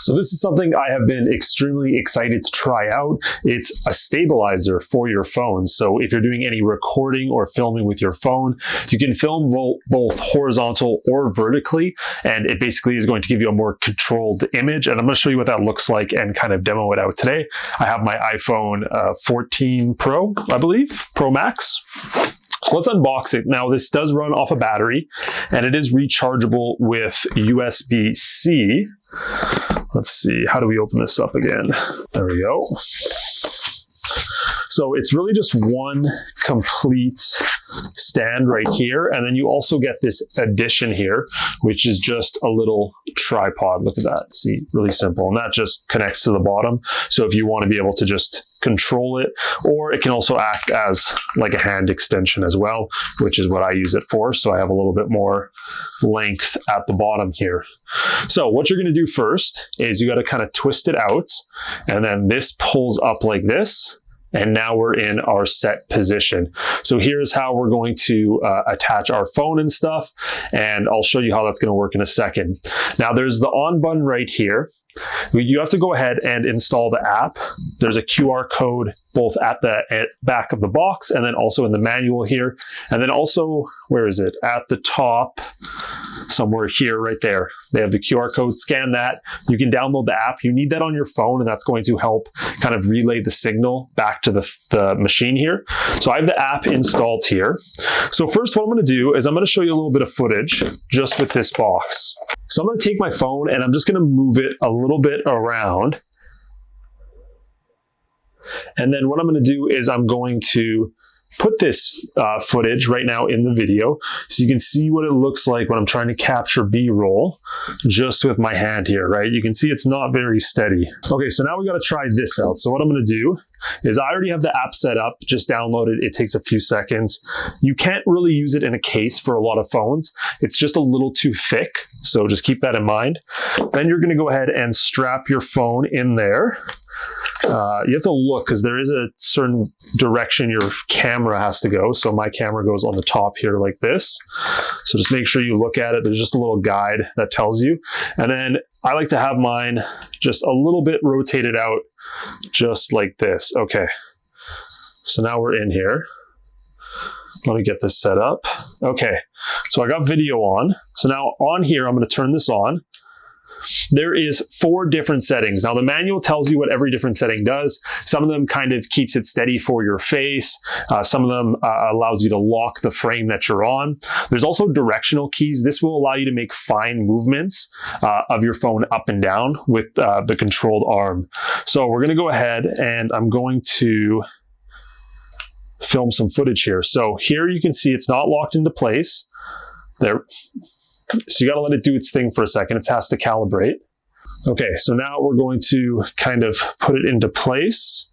So this is something I have been extremely excited to try out. It's a stabilizer for your phone. So if you're doing any recording or filming with your phone, you can film both horizontal or vertically, and it basically is going to give you a more controlled image. And I'm going to show you what that looks like and kind of demo it out today. I have my iPhone 14 Pro, I believe, Pro Max. So let's unbox it. Now this does run off a battery and it is rechargeable with USB-C. Let's see, how do we open this up again? There we go. So it's really just one complete stand right here. And then you also get this addition here, which is just a little tripod. Look at that. See, really simple. And that just connects to the bottom. So if you want to be able to just control it, or it can also act as like a hand extension as well, which is what I use it for. So I have a little bit more length at the bottom here. So what you're going to do first is you got to kind of twist it out, and then this pulls up like this. And now we're in our set position. So here's how we're going to attach our phone and stuff. And I'll show you how that's going to work in a second. Now there's the on button right here. You have to go ahead and install the app. There's a QR code both at the back of the box and then also in the manual here. And then also, where is it? At the top, somewhere here, right there. They have the QR code, scan that. You can download the app. You need that on your phone, and that's going to help kind of relay the signal back to the machine here. So I have the app installed here. So first what I'm going to do is I'm going to show you a little bit of footage just with this box. So I'm going to take my phone and I'm just going to move it a little bit around. And then what I'm going to do is I'm going to put this footage right now in the video so you can see what it looks like when I'm trying to capture B-roll just with my hand here, right? You can see it's not very steady. Okay, so now we got to try this out. So what I'm going to do is I already have the app set up, just download it. It takes a few seconds. You can't really use it in a case for a lot of phones. It's just a little too thick, so just keep that in mind. Then you're going to go ahead and strap your phone in there. You have to look because there is a certain direction your camera has to go. So my camera goes on the top here like this. So just make sure you look at it. There's just a little guide that tells you. And then I like to have mine just a little bit rotated out just like this. Okay. So now we're in here. Let me get this set up. Okay. So I got video on. So now on here, I'm going to turn this on. There is 4 different settings. Now the manual tells you what every different setting does. Some of them kind of keeps it steady for your face. Some of them allows you to lock the frame that you're on. There's also directional keys. This will allow you to make fine movements of your phone up and down with the controlled arm. So we're going to go ahead and I'm going to film some footage here. So here you can see it's not locked into place. There. So you got to let it do its thing for a second. It has to calibrate. Okay, so now we're going to kind of put it into place.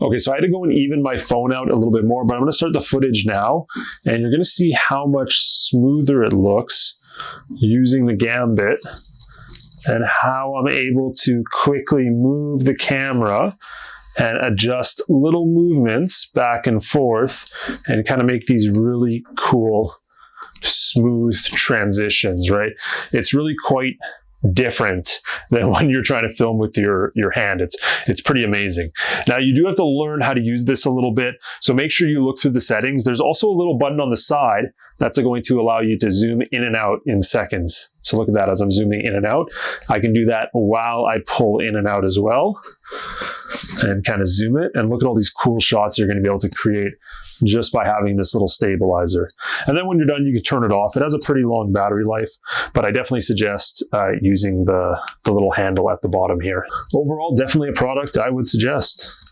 Okay, so I had to go and even my phone out a little bit more, but I'm going to start the footage now, and you're going to see how much smoother it looks using the Gambit and how I'm able to quickly move the camera and adjust little movements back and forth and kind of make these really cool smooth transitions, right? It's really quite different than when you're trying to film with your hand. It's pretty amazing. Now you do have to learn how to use this a little bit, so make sure you look through the settings. There's also a little button on the side that's going to allow you to zoom in and out in seconds. So look at that as I'm zooming in and out. I can do that while I pull in and out as well and kind of zoom it, and look at all these cool shots you're going to be able to create just by having this little stabilizer. And then when you're done, you can turn it off. It has a pretty long battery life, but I definitely suggest using the little handle at the bottom here. Overall, definitely a product I would suggest.